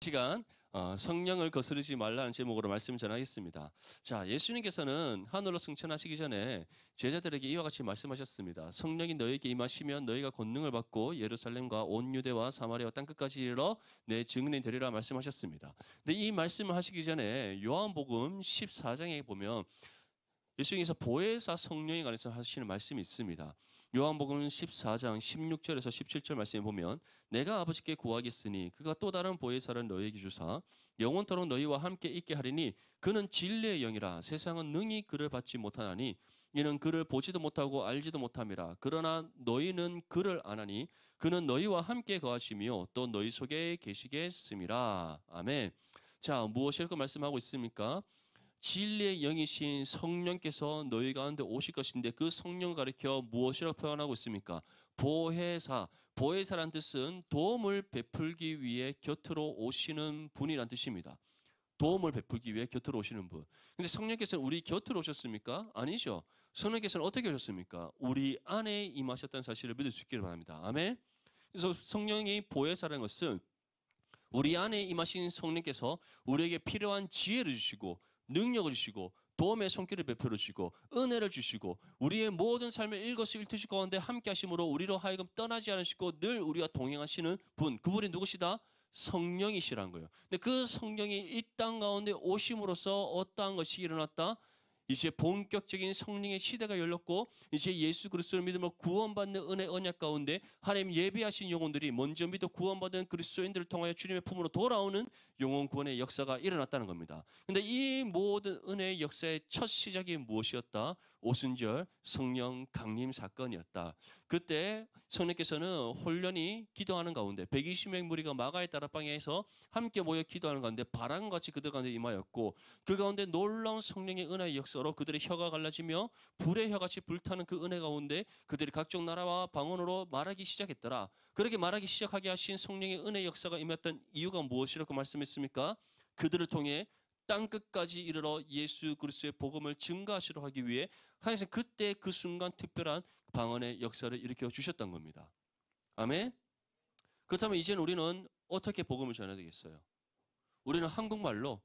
시간 성령을 거스르지 말라는 제목으로 말씀을 전하겠습니다. 자, 예수님께서는 하늘로 승천하시기 전에 제자들에게 이와 같이 말씀하셨습니다. 성령이 너에게 임하시면 너희가 권능을 받고 예루살렘과 온 유대와 사마리아와 땅끝까지 이르러 내 증인이 되리라 말씀하셨습니다. 근데 이 말씀을 하시기 전에 요한복음 14장에 보면 예수님께서 보혜사 성령에 관해서 하시는 말씀이 있습니다. 요한복음 14장 16절에서 17절 말씀에 보면 내가 아버지께 구하겠으니 그가 또 다른 보혜사를 너희에게 주사 영원토록 너희와 함께 있게 하리니 그는 진리의 영이라 세상은 능히 그를 받지 못하나니 이는 그를 보지도 못하고 알지도 못함이라. 그러나 너희는 그를 아나니 그는 너희와 함께 거하시며 또 너희 속에 계시겠음이라. 아멘. 자, 무엇이라고 말씀하고 있습니까? 진리의 영이신 성령께서 너희 가운데 오실 것인데 그 성령 가리켜 무엇이라고 표현하고 있습니까? 보혜사. 보혜사란 뜻은 도움을 베풀기 위해 곁으로 오시는 분이란 뜻입니다. 도움을 베풀기 위해 곁으로 오시는 분. 근데 성령께서는 우리 곁으로 오셨습니까? 아니죠. 성령께서는 어떻게 오셨습니까? 우리 안에 임하셨다는 사실을 믿을 수 있기를 바랍니다. 아멘. 그래서 성령이 보혜사라는 것은 우리 안에 임하신 성령께서 우리에게 필요한 지혜를 주시고 능력을 주시고 도움의 손길을 베풀어 주시고 은혜를 주시고 우리의 모든 삶의 일거수일투족 가운데 함께 하심으로 우리로 하여금 떠나지 않으시고 늘 우리와 동행하시는 분, 그분이 누구시다? 성령이시라는 거예요. 근데 그 성령이 이 땅 가운데 오심으로써 어떠한 것이 일어났다? 이제 본격적인 성령의 시대가 열렸고 이제 예수 그리스도를 믿음으로 구원받는 은혜 언약 가운데 하나님 예비하신 영혼들이 먼저 믿어 구원받은 그리스도인들을 통하여 주님의 품으로 돌아오는 영혼 구원의 역사가 일어났다는 겁니다. 그런데 이 모든 은혜의 역사의 첫 시작이 무엇이었다? 오순절 성령 강림 사건이었다. 그때 성령께서는 홀련히 기도하는 가운데 120명 무리가 마가의 다락방에서 함께 모여 기도하는 가운데 바람같이 그들 가운데 임하였고 그 가운데 놀라운 성령의 은혜의 역사 로 그들의 혀가 갈라지며 불의 혀같이 불타는 그 은혜 가운데 그들이 각종 나라와 방언으로 말하기 시작했더라. 그렇게 말하기 시작하게 하신 성령의 은혜 역사가 임했던 이유가 무엇이라고 말씀했습니까? 그들을 통해 땅끝까지 이르러 예수 그리스도의 복음을 증거하시려 하기 위해 하나님께서 그때 그 순간 특별한 방언의 역사를 일으켜 주셨던 겁니다. 아멘. 그렇다면 이제는 우리는 어떻게 복음을 전해야 되겠어요? 우리는 한국말로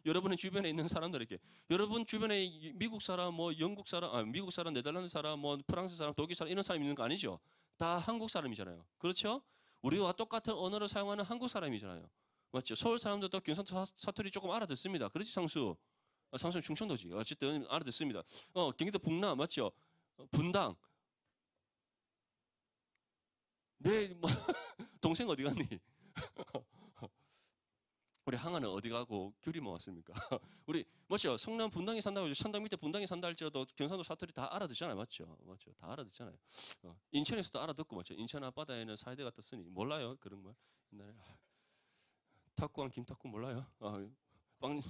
여러분의 주변에 있는 사람들에게, 여러분 주변에 미국 사람, 영국 사람, 미국 사람, 네덜란드 사람, 프랑스 사람, 독일 사람 이런 사람 있는 거 아니죠? 다 한국 사람이잖아요. 그렇죠? 우리와 똑같은 언어를 사용하는 한국 사람이잖아요. 맞죠? 서울 사람들도 경상도 사투리 조금 알아듣습니다. 그렇지, 상수? 상수는 충청도지. 어쨌든 알아듣습니다. 경기도 북남 맞죠? 분당. 내 동생 어디 갔니? 우리 항아는 어디 가고 귤이 먹었습니까? 우리 맞죠? 성남 분당에 산다고 천당 밑에 분당에 산다 할지라도 경상도 사투리 다 알아듣잖아요, 맞죠? 맞죠? 다 알아듣잖아요. 인천에서도 알아듣고 맞죠? 인천 앞바다에는 사회대가 떴으니 몰라요 그런 거 옛날에 탁구왕 김탁구 몰라요? 빵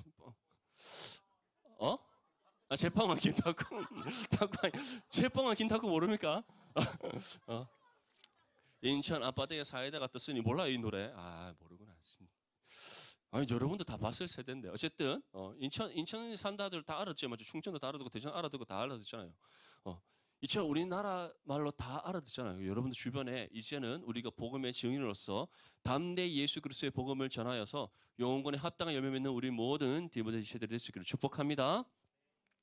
제빵왕 김탁구 탁구왕 제빵왕 김탁구 모릅니까? 인천 앞바다에 사회대가 떴으니 몰라요 이 노래? 모르구나. 아니, 여러분도 다 봤을 세대인데. 어쨌든, 인천에 산다들 다 알았죠. 맞죠? 충청도 다 알아듣고, 대전 알아듣고 다 알아듣잖아요. 이처럼 우리나라 말로 다 알아듣잖아요. 여러분들 주변에 이제는 우리가 복음의 증인으로서 담대히 예수 그리스도의 복음을 전하여서 영혼권에 합당한 열매 맺는 우리 모든 디모데 지체들이 될 수 있기를 축복합니다.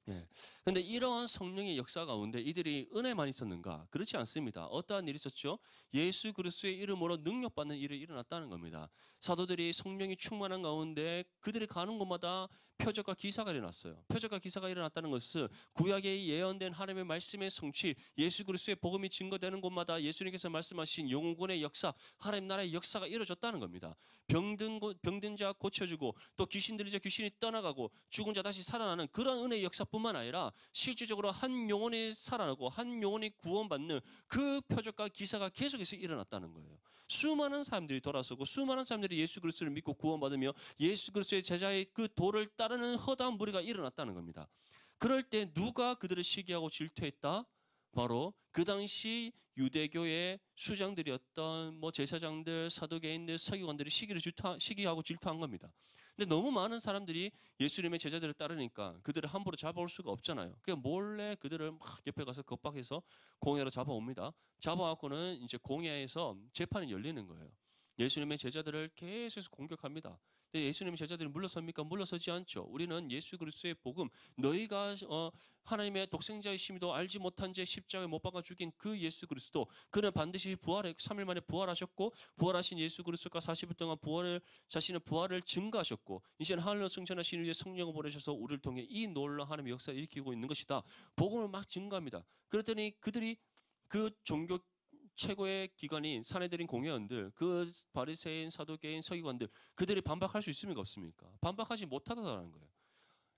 예. 근데 이러한 성령의 역사 가운데 이들이 은혜만 있었는가? 그렇지 않습니다. 어떠한 일이 있었죠? 예수 그리스도의 이름으로 능력받는 일이 일어났다는 겁니다. 사도들이 성령이 충만한 가운데 그들이 가는 곳마다 표적과 기사가 일어났어요. 표적과 기사가 일어났다는 것은 구약에 예언된 하나님의 말씀의 성취, 예수 그리스도의 복음이 증거되는 곳마다 예수님께서 말씀하신 영혼의 역사, 하나님 나라의 역사가 이루어졌다는 겁니다. 병든 자 고쳐주고 또 귀신 들린 자 귀신이 떠나가고 죽은 자 다시 살아나는 그런 은혜의 역사 뿐만 아니라 실질적으로 한 영혼이 살아나고 한 영혼이 구원받는 그 표적과 기사가 계속해서 일어났다는 거예요. 수많은 사람들이 돌아서고 수많은 사람들이 예수 그리스도를 믿고 구원받으며 예수 그리스도의 제자의 그 도를 따르는 허다한 무리가 일어났다는 겁니다. 그럴 때 누가 그들을 시기하고 질투했다? 바로 그 당시 유대교의 수장들이었던 제사장들, 사두개인들, 서기관들이 시기하고 질투한 겁니다. 근데 너무 많은 사람들이 예수님의 제자들을 따르니까 그들을 함부로 잡아올 수가 없잖아요. 그냥 몰래 그들을 막 옆에 가서 겁박해서 공회로 잡아옵니다. 잡아갖고는 이제 공회에서 재판이 열리는 거예요. 예수님의 제자들을 계속해서 공격합니다. 근데 예수님의 제자들이 물러섭니까? 물러서지 않죠. 우리는 예수 그리스도의 복음, 너희가 하나님의 독생자이심도 알지 못한 채 십자가에 못 박아 죽인 그 예수 그리스도, 그는 반드시 3일 만에 부활하셨고, 부활하신 예수 그리스도가 40일 동안 자신의 부활을 증거하셨고, 이제는 하늘로 승천하신 후에 성령을 보내셔서 우리를 통해 이 놀라운 하나님의 역사를 일으키고 있는 것이다. 복음을 막 증거합니다. 그랬더니 그들이 그 종교 최고의 기관인 사내들인 공회원들, 그 바리새인, 사두개인, 서기관들, 그들이 반박할 수 있습니까? 없습니까? 반박하지 못하다라는 거예요.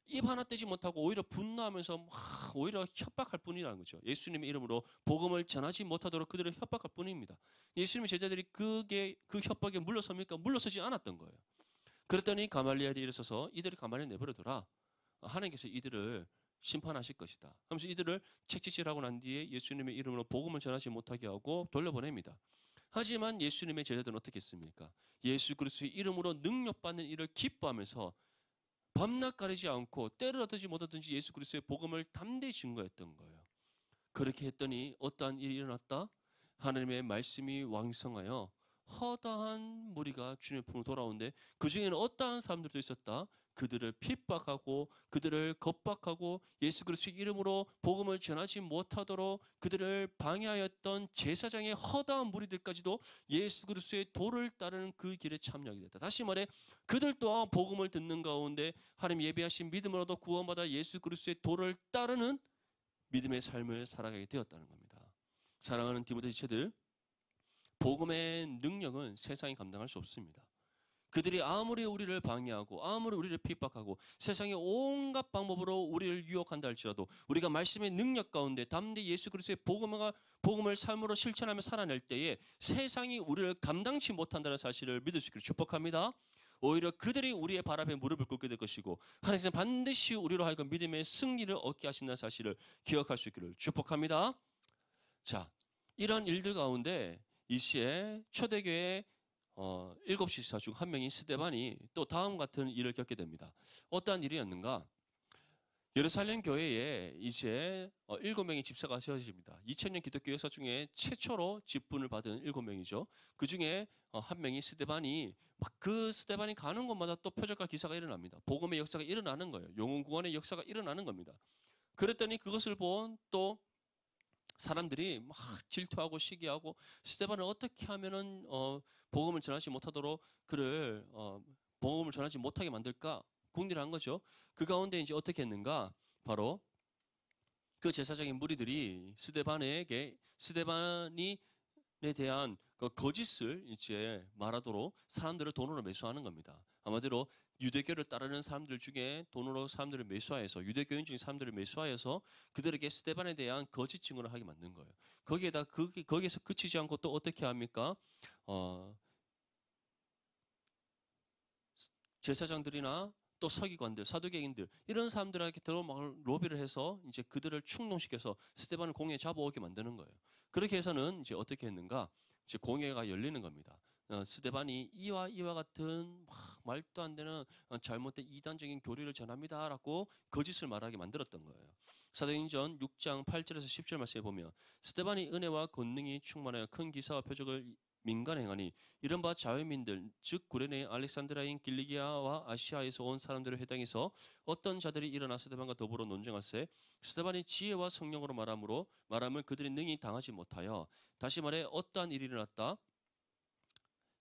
입 하나 떼지 못하고 오히려 분노하면서 오히려 협박할 뿐이라는 거죠. 예수님의 이름으로 복음을 전하지 못하도록 그들을 협박할 뿐입니다. 예수님의 제자들이 그 협박에 물러섭니까? 물러서지 않았던 거예요. 그랬더니 가말리엘이 일어서서 이들을 가만히 내버려둬라. 하나님께서 이들을 심판하실 것이다. 하면서 이들을 책짓질하고 난 뒤에 예수님의 이름으로 복음을 전하지 못하게 하고 돌려보냅니다. 하지만 예수님의 제자들은 어떻게 했습니까? 예수 그리스도의 이름으로 능력받는 일을 기뻐하면서 밤낮 가리지 않고 때를 얻든지 못 얻든지 예수 그리스도의 복음을 담대히 증거했던 거예요. 그렇게 했더니 어떠한 일이 일어났다? 하나님의 말씀이 왕성하여 허다한 무리가 주님의 품으로 돌아오는데 그 중에는 어떠한 사람들도 있었다. 그들을 핍박하고 그들을 겁박하고 예수 그리스도의 이름으로 복음을 전하지 못하도록 그들을 방해하였던 제사장의 허다한 무리들까지도 예수 그리스도의 도를 따르는 그 길에 참여하게 됐다. 다시 말해 그들 또한 복음을 듣는 가운데 하나님 예비하신 믿음으로도 구원받아 예수 그리스도의 도를 따르는 믿음의 삶을 살아가게 되었다는 겁니다. 사랑하는 디모데 지체들, 복음의 능력은 세상이 감당할 수 없습니다. 그들이 아무리 우리를 방해하고 아무리 우리를 핍박하고 세상의 온갖 방법으로 우리를 유혹한다 할지라도 우리가 말씀의 능력 가운데 담대히 예수 그리스도의 복음을 삶으로 실천하며 살아낼 때에 세상이 우리를 감당치 못한다는 사실을 믿을 수 있기를 축복합니다. 오히려 그들이 우리의 발 앞에 무릎을 꿇게 될 것이고 하나님께서는 반드시 우리로 하여금 믿음의 승리를 얻게 하신다는 사실을 기억할 수 있기를 축복합니다. 자, 이런 일들 가운데 이 시에 초대교회 7 지사 중 한 명인 스데반이 또 다음 같은 일을 겪게 됩니다. 어떠한 일이었는가? 예루살렘 교회에 이제 7명의 집사가 세워집니다. 2000년 기독교 역사 중에 최초로 직분을 받은 7명이죠. 그 중에 한 명이 스데반이 그 스데반이 가는 곳마다 또 표적과 기사가 일어납니다. 복음의 역사가 일어나는 거예요. 영혼 구원의 역사가 일어나는 겁니다. 그랬더니 그것을 본 또 사람들이 막 질투하고 시기하고 스데반을 어떻게 하면은 복음을 전하지 못하도록 그를 복음을 전하지 못하게 만들까 궁리를 거죠. 그 가운데 이제 어떻게 했는가? 바로 그 제사장의 무리들이 스데반에 대한 그 거짓을 이제 말하도록 사람들을 돈으로 매수하는 겁니다. 아마도 유대교를 따르는 사람들 중에 돈으로 사람들을 매수하여서 유대교인 중에 사람들을 매수하여서 그들에게 스데반에 대한 거짓 증언을 하게 만든 거예요. 거기에서 그치지 않고 또 어떻게 합니까? 제사장들이나 또 서기관들, 사두개인들 이런 사람들에게 더 로비를 해서 이제 그들을 충동시켜서 스데반을 공회에 잡아오게 만드는 거예요. 그렇게 해서는 이제 어떻게 했는가? 이제 공회가 열리는 겁니다. 스데반이 이와 같은 말도 안 되는 잘못된 이단적인 교리를 전합니다라고 거짓을 말하게 만들었던 거예요. 사도행전 6장 8절에서 10절 말씀에 보면 스데반이 은혜와 권능이 충만하여 큰 기사와 표적을 민간 행하니 이른바 자외민들 즉 구레네 알렉산드라인 길리기아와 아시아에서 온 사람들을 해당해서 어떤 자들이 일어나 스데반과 더불어 논쟁하세 스데반이 지혜와 성령으로 말함을 그들이 능히 당하지 못하여 다시 말해 어떠한 일이 일어났다.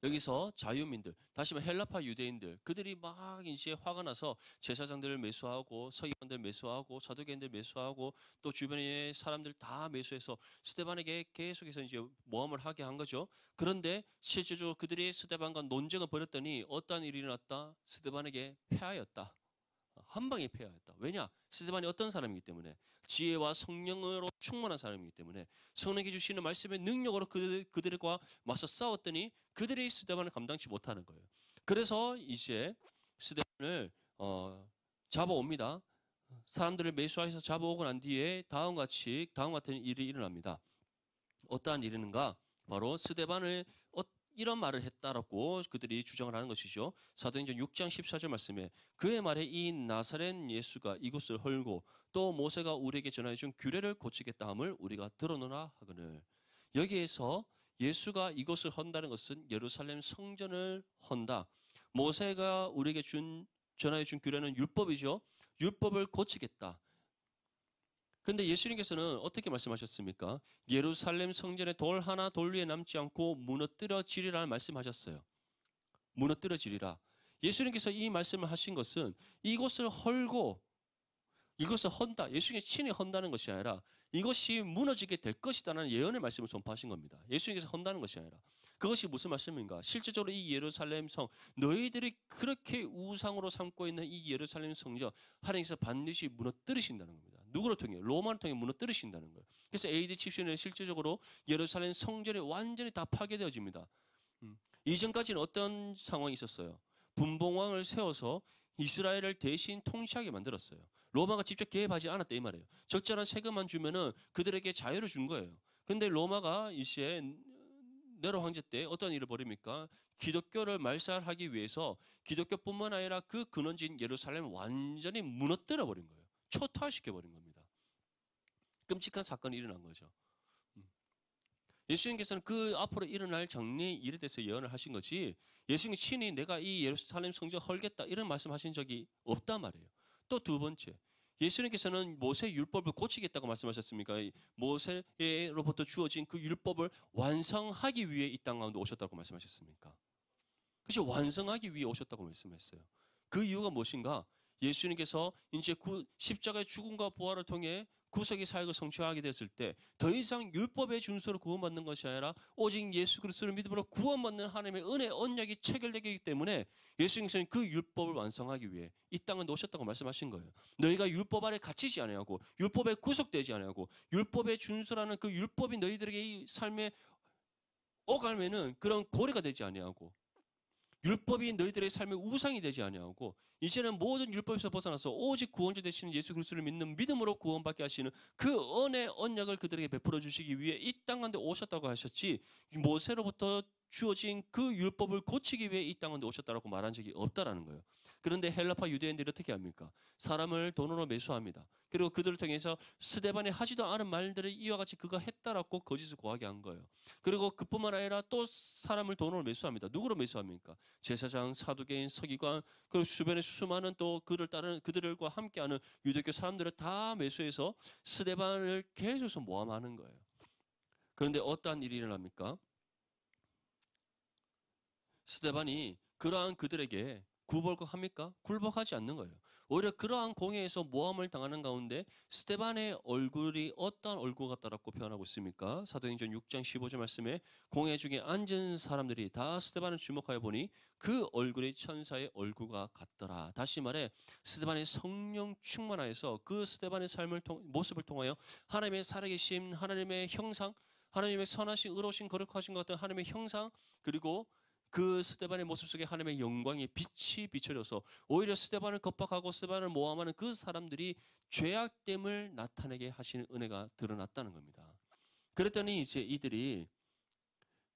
여기서 자유민들, 다시 말해 헬라파 유대인들, 그들이 막 이제 화가 나서 제사장들을 매수하고 서기관들 매수하고 사두개인들 매수하고 또 주변의 사람들 다 매수해서 스데반에게 계속해서 이제 모함을 하게 한 거죠. 그런데 실제적으로 그들이 스데반과 논쟁을 벌였더니 어떠한 일이 일어났다? 스데반에게 패하였다. 한 방에 패하였다. 왜냐? 스데반이 어떤 사람이기 때문에 지혜와 성령으로 충만한 사람이기 때문에 성령이 주시는 말씀의 능력으로 그들과 맞서 싸웠더니 그들이 스데반을 감당치 못하는 거예요. 그래서 이제 스데반을 잡아옵니다. 사람들을 매수해서 잡아오고 난 뒤에 다음 같은 일이 일어납니다. 어떠한 일인가? 바로 스데반을 이런 말을 했다라고 그들이 주장을 하는 것이죠. 사도행전 6장 14절 말씀에 그의 말에 이 나사렛 예수가 이곳을 헐고 또 모세가 우리에게 전하여 준 규례를 고치겠다 함을 우리가 들어노라 하거늘. 여기에서 예수가 이것을 헌다는 것은 예루살렘 성전을 헌다. 모세가 우리에게 전하여 준 규례는 율법이죠. 율법을 고치겠다. 근데 예수님께서는 어떻게 말씀하셨습니까? 예루살렘 성전에 돌 하나 돌 위에 남지 않고 무너뜨려지리라 말씀하셨어요. 무너뜨려지리라. 예수님께서 이 말씀을 하신 것은 이것을 헐고 이것을 헌다. 예수님이 친히 헌다는 것이 아니라 이것이 무너지게 될 것이다라는 예언의 말씀을 전파하신 겁니다. 예수님께서 헌다는 것이 아니라. 그것이 무슨 말씀인가? 실제적으로 이 예루살렘 성, 너희들이 그렇게 우상으로 삼고 있는 이 예루살렘 성전, 하나님께서 반드시 무너뜨리신다는 겁니다. 누구를 통해? 로마를 통해 무너뜨리신다는 거예요. 그래서 AD 70년에 실제적으로 예루살렘 성전이 완전히 다 파괴되어집니다. 이전까지는 어떤 상황이 있었어요? 분봉왕을 세워서 이스라엘을 대신 통치하게 만들었어요. 로마가 직접 개입하지 않았다 이 말이에요. 적절한 세금만 주면은 그들에게 자유를 준 거예요. 근데 로마가 이제 네로 황제 때 어떤 일을 벌입니까? 기독교를 말살하기 위해서 기독교뿐만 아니라 그 근원지인 예루살렘을 완전히 무너뜨려 버린 거예요. 초토화시켜 버린 겁니다. 끔찍한 사건이 일어난 거죠. 예수님께서는 그 앞으로 일어날 장래 일에 대해서 예언을 하신 거지 예수님이 친히 내가 이 예루살렘 성전 헐겠다 이런 말씀하신 적이 없단 말이에요. 또 두 번째, 예수님께서는 모세 율법을 고치겠다고 말씀하셨습니까? 모세로부터 주어진 그 율법을 완성하기 위해 이 땅 가운데 오셨다고 말씀하셨습니까? 그것이 완성하기 위해 오셨다고 말씀했어요. 그 이유가 무엇인가? 예수님께서 이제 십자가의 죽음과 부활을 통해 구속의 사역을 성취하게 됐을 때 더 이상 율법의 준수로 구원받는 것이 아니라 오직 예수 그리스도를 믿음으로 구원받는 하나님의 은혜 언약이 체결되기 때문에 예수님께서는 그 율법을 완성하기 위해 이 땅에 오셨다고 말씀하신 거예요. 너희가 율법 아래 갇히지 아니하고 율법에 구속되지 아니하고 율법의 준수라는 그 율법이 너희들에게 이 삶에 오갈매는 그런 고리가 되지 아니하고 율법이 너희들의 삶의 우상이 되지 아니하고 이제는 모든 율법에서 벗어나서 오직 구원자 되시는 예수 그리스도를 믿는 믿음으로 구원받게 하시는 그 은혜 언약을 그들에게 베풀어 주시기 위해 이 땅 가운데 오셨다고 하셨지 모세로부터 주어진 그 율법을 고치기 위해 이 땅 가운데 오셨다라고 말한 적이 없다라는 거예요. 그런데 헬라파 유대인들이 어떻게 합니까? 사람을 돈으로 매수합니다. 그리고 그들을 통해서 스데반이 하지도 않은 말들을 이와 같이 그가 했다라고 거짓을 고하게 한 거예요. 그리고 그뿐만 아니라 또 사람을 돈으로 매수합니다. 누구로 매수합니까? 제사장, 사두개인, 서기관, 그리고 주변에 수많은 또 그를 따르는 그들과 함께하는 유대교 사람들을 다 매수해서 스데반을 계속해서 모함하는 거예요. 그런데 어떠한 일이 일어납니까? 스데반이 그러한 그들에게 굴복합니까? 굴복하지 않는 거예요. 오히려 그러한 공회에서 모함을 당하는 가운데 스데반의 얼굴이 어떤 얼굴 같다라고 표현하고 있습니까? 사도행전 6장 15절 말씀에 공회 중에 앉은 사람들이 다 스데반을 주목하여 보니 그 얼굴이 천사의 얼굴과 같더라. 다시 말해 스데반의 성령 충만하여서 그 스데반의 모습을 통하여 하나님의 살아계심, 하나님의 형상, 하나님의 선하신 의로우신 거룩하신 것 같은 하나님의 형상 그리고 그 스데반의 모습 속에 하나님의 영광의 빛이 비춰져서 오히려 스데반을 겁박하고 스데반을 모함하는 그 사람들이 죄악됨을 나타내게 하시는 은혜가 드러났다는 겁니다. 그랬더니 이제 이들이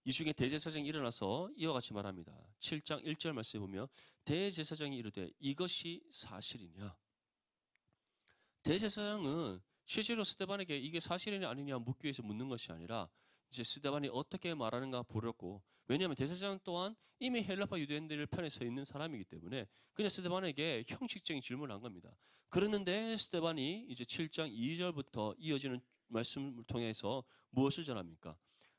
이 중에 대제사장이 일어나서 이와 같이 말합니다. 7장 1절 말씀에 보면 대제사장이 이르되 이것이 사실이냐? 대제사장은 실제로 스데반에게 이게 사실이냐 아니냐 묻기 위해서 묻는 것이 아니라 이제 스데반이 어떻게 말하는가 보려고 왜냐하면 대제사장 또한 이미 헬라파 유대인들 편에 서 있는 사람이기 때문에 그냥 스데반에게 형식적인 질문을 한 겁니다. 그랬는데 스데반이 이제 7장 2절부터 이어지는 말씀을 통해서 무엇을 전합니까?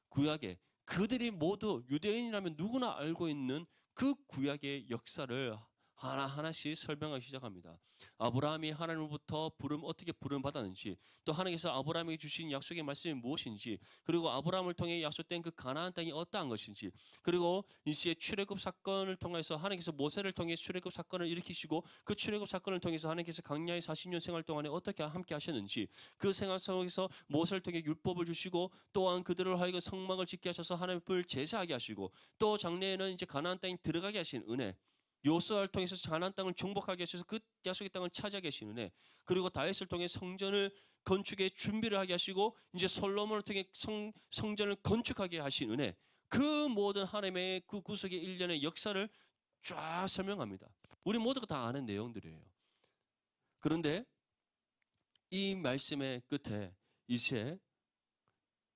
구약에 그들이 모두 유대인이라면 누구나 알고 있는 그 구약의 역사를 하나하나씩 설명하기 시작합니다. 아브라함이 하나님으로부터 어떻게 부름 받았는지, 또 하나님께서 아브라함에게 주신 약속의 말씀이 무엇인지, 그리고 아브라함을 통해 약속된 그 가나안 땅이 어떠한 것인지, 그리고 이시의 출애굽 사건을 통해서 하나님께서 모세를 통해 출애굽 사건을 일으키시고 그 출애굽 사건을 통해서 하나님께서 광야의 40년 생활 동안에 어떻게 함께 하셨는지, 그 생활 속에서 모세를 통해 율법을 주시고 또한 그들을 하여금 성막을 짓게 하셔서 하나님을 제사하게 하시고 또 장래에는 이제 가나안 땅에 들어가게 하신 은혜, 요수아를 통해서 가나안 땅을 정복하게 하셔서 그 약속의 땅을 차지하게 하시는 은혜, 그리고 다윗을 통해 성전을 건축에 준비를 하게 하시고 이제 솔로몬을 통해 성전을 건축하게 하신 은혜, 그 모든 하나님의 그 구속의 일련의 역사를 쫙 설명합니다. 우리 모두가 다 아는 내용들이에요. 그런데 이 말씀의 끝에 이제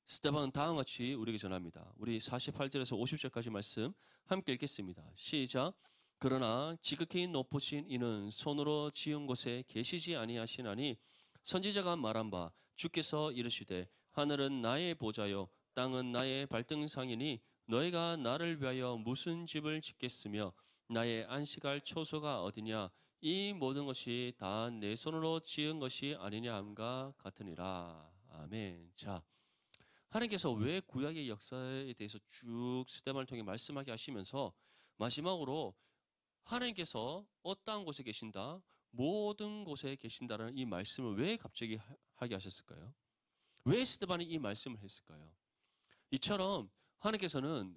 스데반은 다음과 같이 우리에게 전합니다. 우리 48절에서 50절까지 말씀 함께 읽겠습니다. 시작. 그러나 지극히 높으신 이는 손으로 지은 곳에 계시지 아니하시나니 선지자가 말한 바 주께서 이르시되 하늘은 나의 보좌요 땅은 나의 발등상이니 너희가 나를 위하여 무슨 집을 짓겠으며 나의 안식할 초소가 어디냐 이 모든 것이 다 내 손으로 지은 것이 아니냐 함과 같으니라. 아멘. 자, 하나님께서 왜 구약의 역사에 대해서 쭉 스데반을 통해 말씀하게 하시면서 마지막으로 하나님께서 어떠한 곳에 계신다, 모든 곳에 계신다라는 이 말씀을 왜 갑자기 하게 하셨을까요? 왜 스데반이 이 말씀을 했을까요? 이처럼 하나님께서는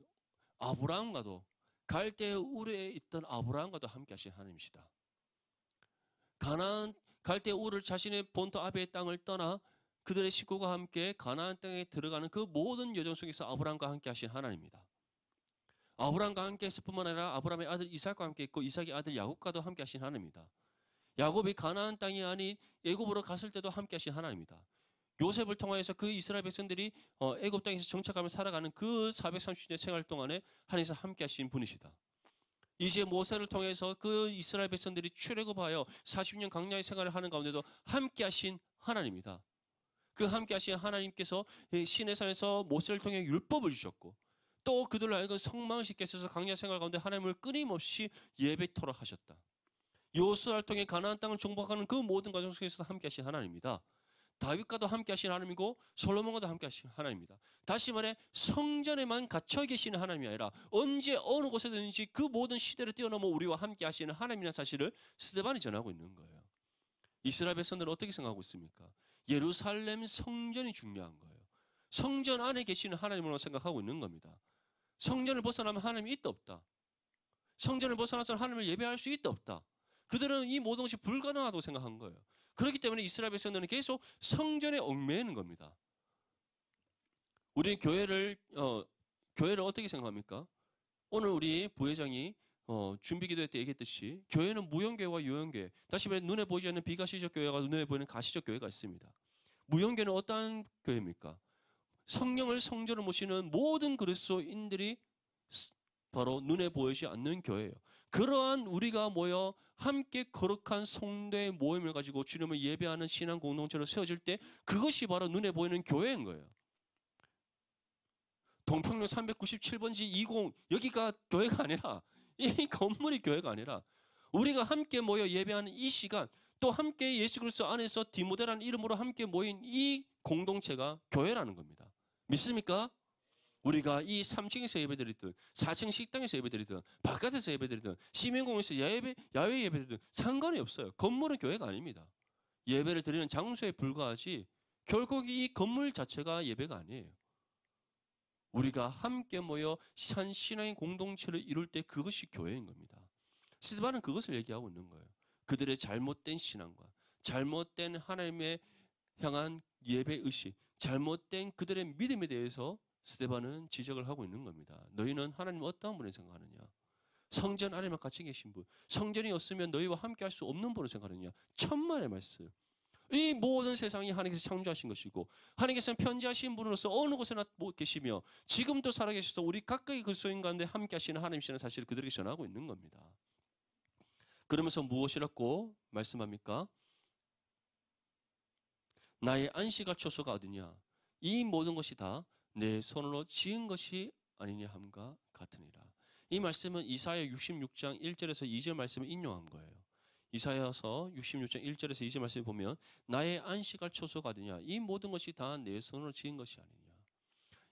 아브라함과도 갈대 우르에 있던 아브라함과도 함께 하신 하나님이시다. 가나안 갈대 우르 자신의 본토 아비의 땅을 떠나 그들의 식구가 함께 가나안 땅에 들어가는 그 모든 여정 속에서 아브라함과 함께 하신 하나님입니다. 아브라함과 함께 했을 뿐만 아니라 아브라함의 아들 이삭과 함께 했고 이삭의 아들 야곱과도 함께 하신 하나님입니다. 야곱이 가나안 땅이 아닌 애굽으로 갔을 때도 함께 하신 하나님입니다. 요셉을 통하여서 그 이스라엘 백성들이 애굽 땅에서 정착하며 살아가는 그 430년 생활 동안에 하나님께서 함께 하신 분이시다. 이제 모세를 통해서 그 이스라엘 백성들이 출애굽하여 40년 광야의 생활을 하는 가운데도 함께 하신 하나님이다. 그 함께 하신 하나님께서 시내산에서 모세를 통해 율법을 주셨고 또 그들로 하여금 성망을 싣게 하셔서 광야 생활 가운데 하나님을 끊임없이 예배토록 하셨다. 요수아를 통해 가나안 땅을 정복하는 그 모든 과정 속에서 함께 하신 하나님입니다. 다윗과도 함께 하신 하나님이고 솔로몬과도 함께 하신 하나님입니다. 다시 말해 성전에만 갇혀 계시는 하나님이 아니라 언제 어느 곳에든지 그 모든 시대를 뛰어넘어 우리와 함께 하시는 하나님이라는 사실을 스데반이 전하고 있는 거예요. 이스라엘 백성들은 어떻게 생각하고 있습니까? 예루살렘 성전이 중요한 거예요. 성전 안에 계시는 하나님으로 생각하고 있는 겁니다. 성전을 벗어나면 하나님이 있다 없다. 성전을 벗어나서 하나님을 예배할 수 있다 없다. 그들은 이 모든 것이 불가능하다고 생각한 거예요. 그렇기 때문에 이스라엘 백성들은 계속 성전에 얽매이는 겁니다. 우리 교회를 어떻게 생각합니까? 오늘 우리 부회장이 준비기도회 때 얘기했듯이 교회는 무형교회와 유형교회, 다시 말해 눈에 보이지 않는 비가시적 교회가 눈에 보이는 가시적 교회가 있습니다. 무형교회는 어떠한 교회입니까? 성령을 성전을 모시는 모든 그리스도인들이 바로 눈에 보이지 않는 교회예요. 그러한 우리가 모여 함께 거룩한 성도의 모임을 가지고 주님을 예배하는 신앙 공동체로 세워질 때 그것이 바로 눈에 보이는 교회인 거예요. 동평로 397번지 20 여기가 교회가 아니라 이 건물이 교회가 아니라 우리가 함께 모여 예배하는 이 시간 또 함께 예수 그리스도 안에서 디모데라는 이름으로 함께 모인 이 공동체가 교회라는 겁니다. 믿습니까? 우리가 이 3층에서 예배드리든 4층 식당에서 예배드리든 바깥에서 예배드리든 시민공원에서 야외 예배드리든 상관이 없어요. 건물은 교회가 아닙니다. 예배를 드리는 장소에 불과하지 결국 이 건물 자체가 예배가 아니에요. 우리가 함께 모여 한 신앙의 공동체를 이룰 때 그것이 교회인 겁니다. 스데반은 그것을 얘기하고 있는 거예요. 그들의 잘못된 신앙과 잘못된 하나님의 향한 예배의식, 잘못된 그들의 믿음에 대해서 스데반은 지적을 하고 있는 겁니다. 너희는 하나님 어떠한 분을 생각하느냐? 성전 안에만 같이 계신 분, 성전이 없으면 너희와 함께 할 수 없는 분을 생각하느냐? 천만의 말씀. 이 모든 세상이 하나님께서 창조하신 것이고 하나님께서는 편지하신 분으로서 어느 곳에나 계시며 지금도 살아계셔서 우리 각각의 그리스도인 가운데 함께 하시는 하나님이시라는 사실을 그들에게 전하고 있는 겁니다. 그러면서 무엇이라고 말씀합니까? 나의 안식할 초소가 어디냐? 이 모든 것이 다 내 손으로 지은 것이 아니냐 함과 같으니라. 이 말씀은 이사야 66장 1절에서 2절 말씀을 인용한 거예요. 이사야서 66장 1절에서 2절 말씀을 보면 나의 안식할 초소가 어디냐? 이 모든 것이 다 내 손으로 지은 것이 아니냐.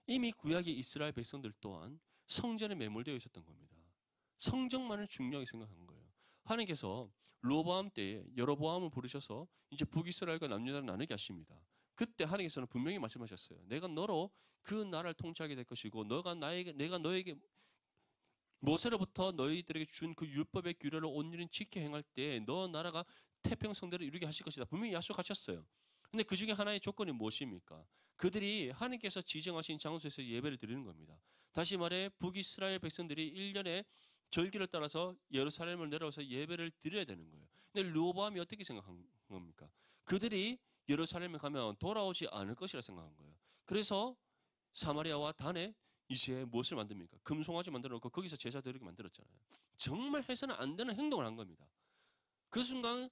이미 구약의 이스라엘 백성들 또한 성전에 매몰되어 있었던 겁니다. 성전만을 중요하게 생각한 거예요. 하나님께서 로보암 때에 여로보암을 부르셔서 이제 북이스라엘과 남유다를 나누게 하십니다. 그때 하나님께서는 분명히 말씀하셨어요. 내가 너로 그 나라를 통치하게 될 것이고 내가 너에게 모세로부터 너희들에게 준 그 율법의 규례를 온전히 지켜 행할 때 너 나라가 태평성대로 이루게 하실 것이다. 분명히 약속하셨어요. 근데 그 중에 하나의 조건이 무엇입니까? 그들이 하나님께서 지정하신 장소에서 예배를 드리는 겁니다. 다시 말해 북이스라엘 백성들이 1년에 절기를 따라서 예루살렘을 내려와서 예배를 드려야 되는 거예요. 근데 르호보암이 어떻게 생각한 겁니까? 그들이 예루살렘에 가면 돌아오지 않을 것이라 생각한 거예요. 그래서 사마리아와 단에 이제 무엇을 만듭니까? 금송아지 만들어 놓고 거기서 제사드리게 만들었잖아요. 정말 해서는 안 되는 행동을 한 겁니다. 그 순간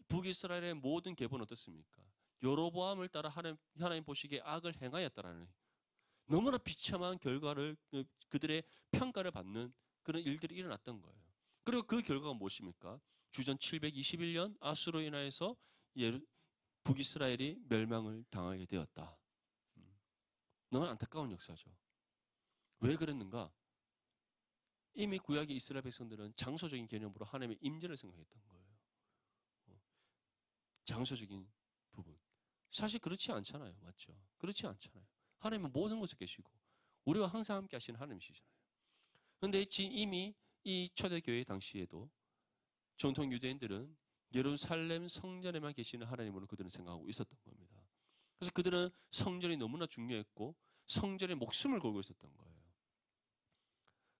북이스라엘의 모든 계보는 어떻습니까? 여로보암을 따라 하나님 보시기에 악을 행하였다라는 너무나 비참한 결과를 그들의 평가를 받는 그런 일들이 일어났던 거예요. 그리고 그 결과가 무엇입니까? 주전 721년 아수로 인하여서 북이스라엘이 멸망을 당하게 되었다. 너무 안타까운 역사죠. 왜 그랬는가? 이미 구약의 이스라엘 백성들은 장소적인 개념으로 하나님의 임재를 생각했던 거예요. 장소적인 부분. 사실 그렇지 않잖아요. 맞죠? 그렇지 않잖아요. 하나님은 모든 곳에 계시고 우리와 항상 함께 하시는 하나님이시잖아요. 그런데 이미 이 초대교회 당시에도 정통 유대인들은 예루살렘 성전에만 계시는 하나님으로 그들은 생각하고 있었던 겁니다. 그래서 그들은 성전이 너무나 중요했고 성전에 목숨을 걸고 있었던 거예요.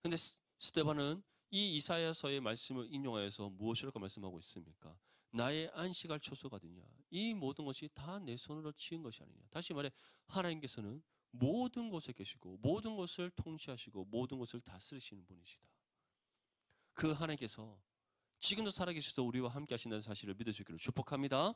그런데 스데반은 이 이사야서의 말씀을 인용하여서 무엇이라고 말씀하고 있습니까? 나의 안식할 초소가 되냐? 이 모든 것이 다 내 손으로 지은 것이 아니냐? 다시 말해 하나님께서는 모든 곳에 계시고 모든 것을 통치하시고 모든 것을 다스리시는 분이시다. 그 하나님께서 지금도 살아계셔서 우리와 함께 하신다는 사실을 믿으시기를 축복합니다.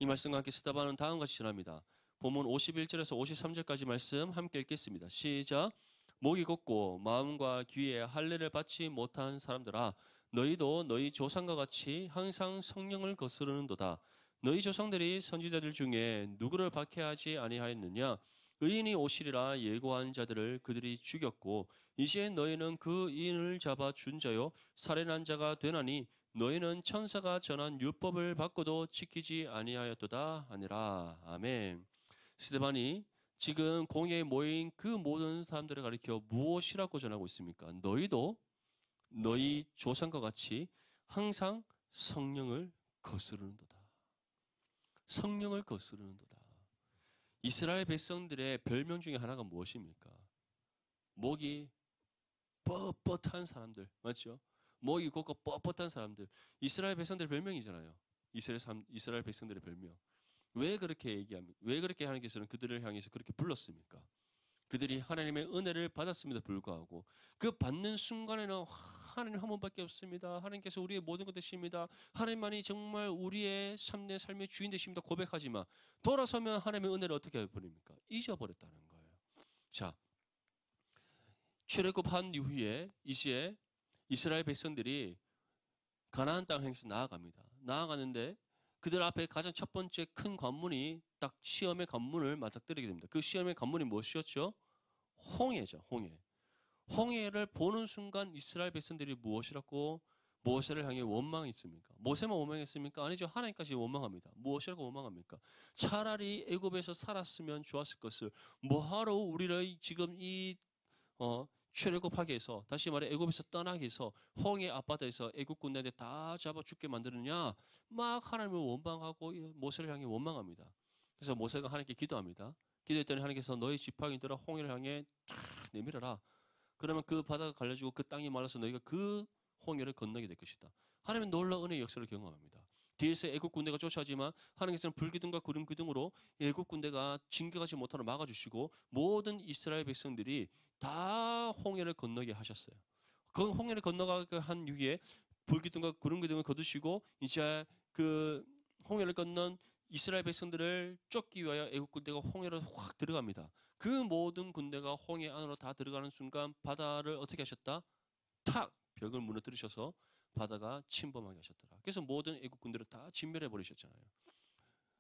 이 말씀과 함께 스데반은 다음과 같이 전합니다. 본문 51절에서 53절까지 말씀 함께 읽겠습니다. 시작. 목이 곧고 마음과 귀에 할례를 받지 못한 사람들아 너희도 너희 조상과 같이 항상 성령을 거스르는도다. 너희 조상들이 선지자들 중에 누구를 박해하지 아니하였느냐? 의인이 오시리라 예고한 자들을 그들이 죽였고 이제 너희는 그 의인을 잡아 준 자요 살인한 자가 되나니 너희는 천사가 전한 율법을 받고도 지키지 아니하였도다 하니라. 아멘. 스데반이 지금 공회에 모인 그 모든 사람들을 가리켜 무엇이라고 전하고 있습니까? 너희도 너희 조상과 같이 항상 성령을 거스르는도다. 성령을 거스르는도다. 이스라엘 백성들의 별명 중에 하나가 무엇입니까? 목이 뻣뻣한 사람들. 맞죠? 목이 곧고 뻣뻣한 사람들. 이스라엘 백성들의 별명이잖아요. 이스라엘 백성들의 별명. 왜 그렇게 얘기합니까? 왜 그렇게 하나님께서는 그들을 향해서 그렇게 불렀습니까? 그들이 하나님의 은혜를 받았음에도 불구하고 그 받는 순간에는 하나님 한 분밖에 없습니다. 하나님께서 우리의 모든 것 되십니다. 하나님만이 정말 우리의 삶의 주인 되십니다. 고백하지만 돌아서면 하나님의 은혜를 어떻게 해버립니까? 잊어버렸다는 거예요. 자, 출애굽한 이후에 이제 이스라엘 백성들이 가나안 땅 향해서 나아갑니다. 나아가는데 그들 앞에 가장 첫 번째 큰 관문이 딱 시험의 관문을 맞닥뜨리게 됩니다. 그 시험의 관문이 무엇이었죠? 홍해죠. 홍해. 홍해를 보는 순간 이스라엘 백성들이 무엇이라고 모세를 향해 원망했습니까? 모세만 원망했습니까? 아니죠. 하나님까지 원망합니다. 무엇이라고 원망합니까? 차라리 애굽에서 살았으면 좋았을 것을 뭐하러 우리를 지금 이 출애굽하게 해서 다시 말해 애굽에서 떠나게 해서 홍해 앞바다에서 애굽 군대들 다 잡아 죽게 만드느냐 막 하나님을 원망하고 모세를 향해 원망합니다. 그래서 모세가 하나님께 기도합니다. 기도했더니 하나님께서 너희 지팡이들아 홍해를 향해 탁 내밀어라. 그러면 그 바다가 갈라지고 그 땅이 말라서 너희가 그 홍해를 건너게 될 것이다. 하나님은 놀라운 은혜의 역사를 경험합니다. 뒤에서 애국 군대가 쫓아지만 하나님께서는 불기둥과 구름 기둥으로 애국 군대가 진격하지 못하도록 막아주시고 모든 이스라엘 백성들이 다 홍해를 건너게 하셨어요. 그 홍해를 건너가게 한 이후에 불기둥과 구름 기둥을 거두시고 이제 그 홍해를 건넌 이스라엘 백성들을 쫓기 위하여 애국 군대가 홍해로 확 들어갑니다. 그 모든 군대가 홍해 안으로 다 들어가는 순간 바다를 어떻게 하셨다? 탁 벽을 무너뜨리셔서 바다가 침범하게 하셨더라. 그래서 모든 애국 군대를 다 진멸해 버리셨잖아요.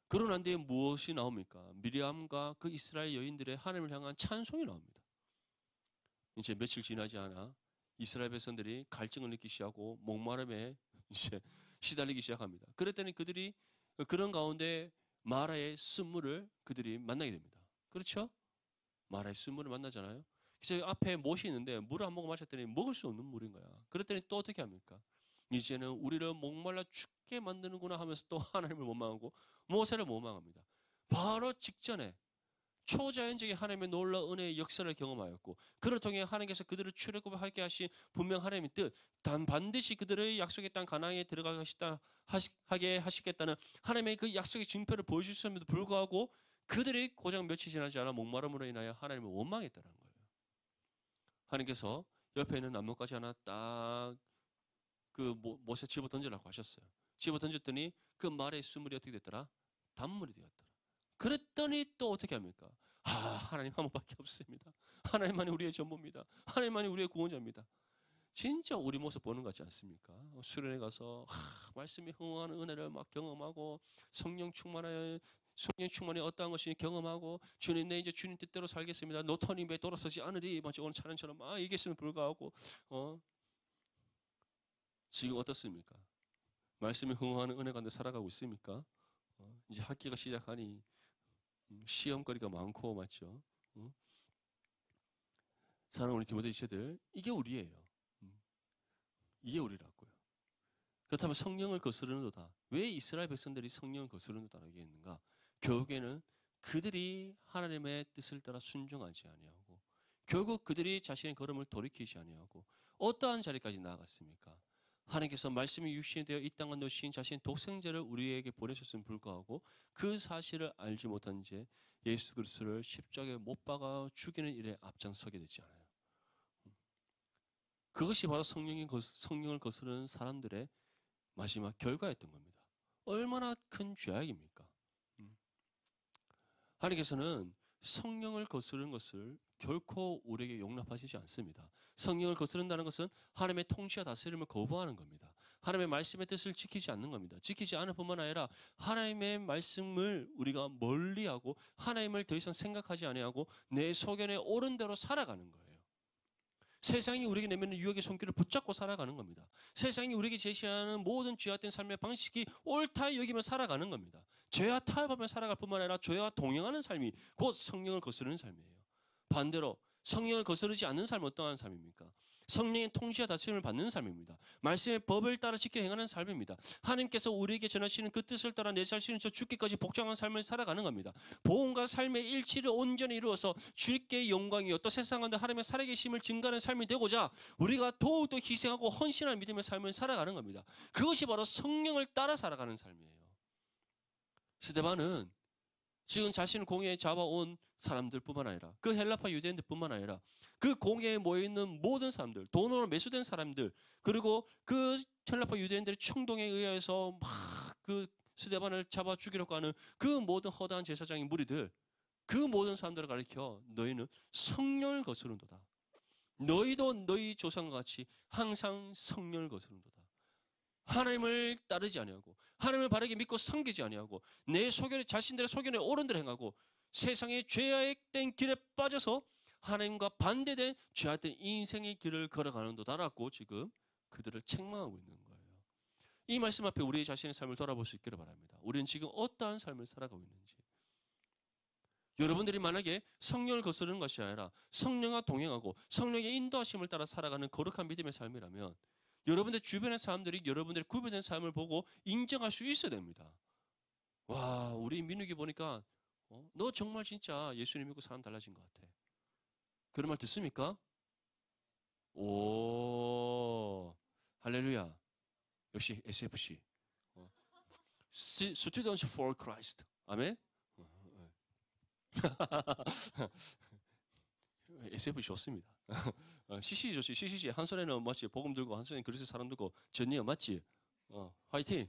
그러고 난 뒤에 무엇이 나옵니까? 미리암과 그 이스라엘 여인들의 하나님을 향한 찬송이 나옵니다. 이제 며칠 지나지 않아 이스라엘 백성들이 갈증을 느끼기 시작하고 목마름에 이제 시달리기 시작합니다. 그랬더니 그들이 그런 가운데 마라의 쓴물을 그들이 만나게 됩니다. 그렇죠? 마라의 쓴물을 만나잖아요. 그래서 앞에 못이 있는데 물을 한 모금 마셨더니 먹을 수 없는 물인 거야. 그랬더니 또 어떻게 합니까? 이제는 우리를 목말라 죽게 만드는구나 하면서 또 하나님을 원망하고 모세를 원망합니다. 바로 직전에 초자연적인 하나님의 놀라운 은혜의 역사를 경험하였고 그를 통해 하나님께서 그들을 출애굽하게 하신 분명 하나님의 뜻 반드시 그들의 약속의 땅 가나안에 들어가게 하게 하시겠다는 하나님의 그 약속의 증표를 보여주셨음에도 불구하고 그들이 고작 며칠 지나지 않아 목마름으로 인하여 하나님을 원망했다는 거예요. 하나님께서 옆에 있는 나뭇가지 하나 딱 그 못에 집어 던지라고 하셨어요. 집어 던졌더니 그 말의 수물이 어떻게 됐더라? 단물이 되었더라. 그랬더니 또 어떻게 합니까? 하나님 한 분밖에 없습니다. 하나님만이 우리의 전부입니다. 하나님만이 우리의 구원자입니다. 진짜 우리 모습 보는 것 같지 않습니까? 수련회 가서 말씀이 흥하는 은혜를 막 경험하고 성령 충만이 어떠한 것이 경험하고 주님 내 이제 주님 뜻대로 살겠습니다. 노턴임에 돌아서지 않으리 마치 오늘 찬양처럼 얘기했으면 불구하고 지금 어떻습니까? 말씀이 흥하는 은혜 가운데 살아가고 있습니까? 이제 학기가 시작하니 시험거리가 많고 맞죠? 사랑하는 우리 디모데 지체들 이게 우리예요. 이게 우리라고요. 그렇다면 성령을 거스르는도다. 왜 이스라엘 백성들이 성령을 거스르는도다라고 얘기했는가? 결국에는 그들이 하나님의 뜻을 따라 순종하지 아니하고 결국 그들이 자신의 걸음을 돌이키지 아니하고 어떠한 자리까지 나아갔습니까? 하나님께서 말씀이 육신이 되어 이 땅에 놓으신 자신의 독생자를 우리에게 보내셨음을 불구하고 그 사실을 알지 못한 채 예수 그리스도를 십자가에 못 박아 죽이는 일에 앞장서게 되지 않아요. 그것이 바로 성령을 거스르는 사람들의 마지막 결과였던 겁니다. 얼마나 큰 죄악입니까? 하나님께서는 성령을 거스르는 것을 결코 우리에게 용납하시지 않습니다. 성령을 거스른다는 것은 하나님의 통치와 다스림을 거부하는 겁니다. 하나님의 말씀의 뜻을 지키지 않는 겁니다. 지키지 않을 뿐만 아니라 하나님의 말씀을 우리가 멀리하고 하나님을 더 이상 생각하지 아니하고 내 소견에 옳은 대로 살아가는 거예요. 세상이 우리에게 내미는 유혹의 손길을 붙잡고 살아가는 겁니다. 세상이 우리에게 제시하는 모든 죄악된 삶의 방식이 옳다 여기며 살아가는 겁니다. 죄와 타협하며 살아갈 뿐만 아니라 죄와 동행하는 삶이 곧 성령을 거스르는 삶이에요. 반대로 성령을 거스르지 않는 삶은 어떠한 삶입니까? 성령의 통치와 다스림을 받는 삶입니다. 말씀의 법을 따라 지켜 행하는 삶입니다. 하나님께서 우리에게 전하시는 그 뜻을 따라 내 자신을 저 죽기까지 복종한 삶을 살아가는 겁니다. 복음과 삶의 일치를 온전히 이루어서 주께 영광이요 또 세상 가운데 하나님의 살아계심을 증가하는 삶이 되고자 우리가 더욱더 희생하고 헌신한 믿음의 삶을 살아가는 겁니다. 그것이 바로 성령을 따라 살아가는 삶이에요. 스데반은 지금 자신을 공회에 잡아온 사람들뿐만 아니라 그 헬라파 유대인들뿐만 아니라 그 공회에 모여있는 모든 사람들, 돈으로 매수된 사람들 그리고 그 헬라파 유대인들의 충동에 의해서 막 그 스데반을 잡아 죽이려고 하는 그 모든 허다한 제사장의 무리들 그 모든 사람들을 가리켜 너희는 성령을 거스른도다. 너희도 너희 조상과 같이 항상 성령을 거스른도다. 하나님을 따르지 아니하고 하나님을 바르게 믿고 섬기지 아니하고 내 소견에 자신들의 소견에 옳은 대로 행하고 세상의 죄악된 길에 빠져서 하나님과 반대된 죄악된 인생의 길을 걸어가는도다라고 지금 그들을 책망하고 있는 거예요. 이 말씀 앞에 우리 자신의 삶을 돌아볼 수 있기를 바랍니다. 우리는 지금 어떠한 삶을 살아가고 있는지. 여러분들이 만약에 성령을 거스르는 것이 아니라 성령과 동행하고 성령의 인도하심을 따라 살아가는 거룩한 믿음의 삶이라면 여러분들 주변의 사람들이 여러분들의 구별된 삶을 보고 인정할 수 있어야 됩니다. 와, 우리 민욱이 보니까 너 정말 진짜 예수님 믿고 사람 달라진 것 같아. 그런 말 듣습니까? 오, 할렐루야. 역시 SFC. Students for Christ. 아멘? SF 좋습니다. CCG 좋지. CCG 한 손에는 맞지 복음 들고 한 손에 그리스도 사람 들고 전이야 맞지? 화이팅.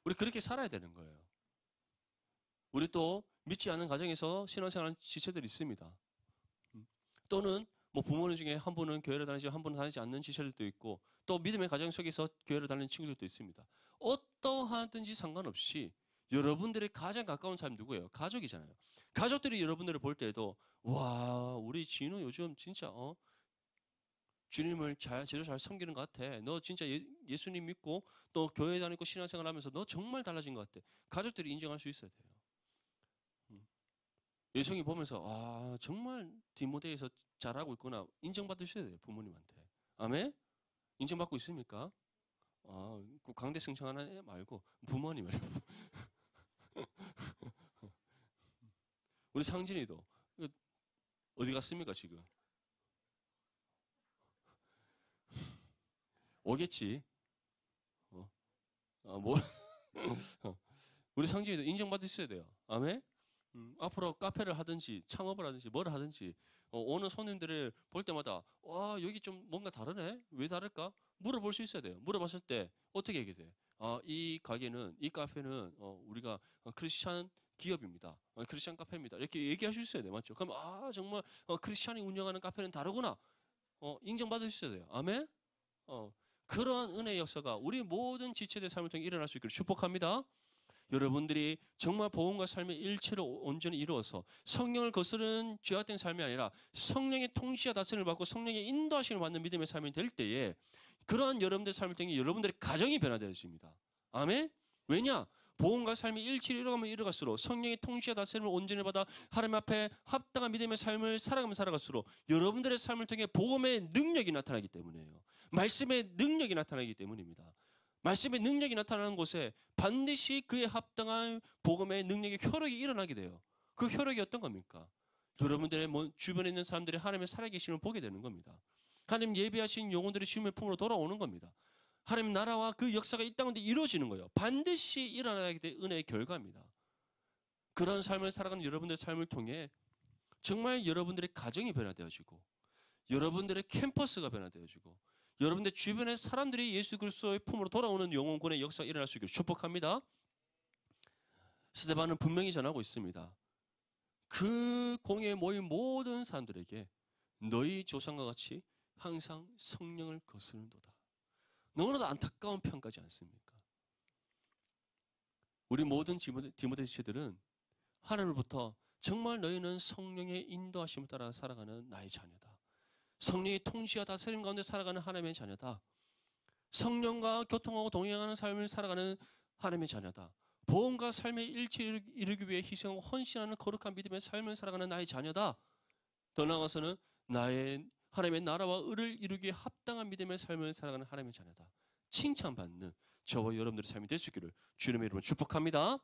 우리 그렇게 살아야 되는 거예요. 우리 또 믿지 않는 가정에서 신앙생활하는 지체들이 있습니다. 또는 뭐 부모님 중에 한 분은 교회를 다니지 한 분은 다니지 않는 지체들도 있고 또 믿음의 가정 속에서 교회를 다니는 친구들도 있습니다. 어떠하든지 상관없이 여러분들의 가장 가까운 사람이 누구예요? 가족이잖아요. 가족들이 여러분들을 볼 때에도 와 우리 진우 요즘 진짜 주님을 제대로 잘 섬기는 것 같아. 너 진짜 예수님 믿고 또 교회 다니고 신앙생활 하면서 너 정말 달라진 것 같아. 가족들이 인정할 수 있어야 돼요. 여성이 보면서 아 정말 디모데에서 잘하고 있구나 인정받으셔야 돼요. 부모님한테. 아멘? 인정받고 있습니까? 그 강대 승천하는 애 말고 부모님을. 우리 상진이도 어디 갔습니까 지금? 오겠지. 뭘? 우리 상징에도 인정받을 수 있어야 돼요. 아멘? 앞으로 카페를 하든지 창업을 하든지 뭘 하든지 오는 손님들을 볼 때마다 와 여기 좀 뭔가 다르네? 왜 다를까? 물어볼 수 있어야 돼요. 물어봤을 때 어떻게 얘기해 돼? 이 가게는 이 카페는 우리가 크리스찬 기업입니다. 크리스찬 카페입니다. 이렇게 얘기할 수 있어야 돼요. 맞죠? 그럼 정말 크리스찬이 운영하는 카페는 다르구나. 인정받을 수 있어야 돼요. 아멘? 그러한 은혜의 역사가 우리 모든 지체들의 삶을 통해 일어날 수 있기를 축복합니다. 여러분들이 정말 복음과 삶의 일체를 온전히 이루어서 성령을 거스른 죄악된 삶이 아니라 성령의 통치와 다스림을 받고 성령의 인도하심을 받는 믿음의 삶이 될 때에 그러한 여러분들의 삶을 통해 여러분들의 가정이 변화되어집니다. 아멘? 왜냐? 복음과 삶이 일치를 이루어가면 이루어갈수록 성령의 통치와 다스림을 온전히 받아 하나님 앞에 합당한 믿음의 삶을 살아가면 살아갈수록 여러분들의 삶을 통해 복음의 능력이 나타나기 때문이에요. 말씀의 능력이 나타나기 때문입니다. 말씀의 능력이 나타나는 곳에 반드시 그에 합당한 복음의 능력의 효력이 일어나게 돼요. 그 효력이 어떤 겁니까? 여러분들의 주변에 있는 사람들이 하나님의 살아계심을 보게 되는 겁니다. 하나님 예비하신 영혼들이 주님의 품으로 돌아오는 겁니다. 하나님 나라와 그 역사가 이 땅에 이루어지는 거예요. 반드시 일어나게 될 은혜의 결과입니다. 그런 삶을 살아가는 여러분들의 삶을 통해 정말 여러분들의 가정이 변화되어지고 여러분들의 캠퍼스가 변화되어지고 여러분들 주변의 사람들이 예수 그리스도의 품으로 돌아오는 영혼군의 역사가 일어날 수 있기를 축복합니다. 스데반은 분명히 전하고 있습니다. 그 공회에 모인 모든 사람들에게 너희 조상과 같이 항상 성령을 거스른도다. 너무나도 안타까운 평가지 않습니까? 우리 모든 디모데 지체들은 하나님으로부터 정말 너희는 성령의 인도하심을 따라 살아가는 나의 자녀다. 성령의 통치와 다스림 가운데 살아가는 하나님의 자녀다. 성령과 교통하고 동행하는 삶을 살아가는 하나님의 자녀다. 복음과 삶의 일치를 이루기 위해 희생하고 헌신하는 거룩한 믿음의 삶을 살아가는 나의 자녀다. 더 나아가서는 나의 하나님의 나라와 의를 이루기에 합당한 믿음의 삶을 살아가는 하나님의 자녀다. 칭찬받는 저와 여러분들의 삶이 될 수 있기를 주님의 이름으로 축복합니다.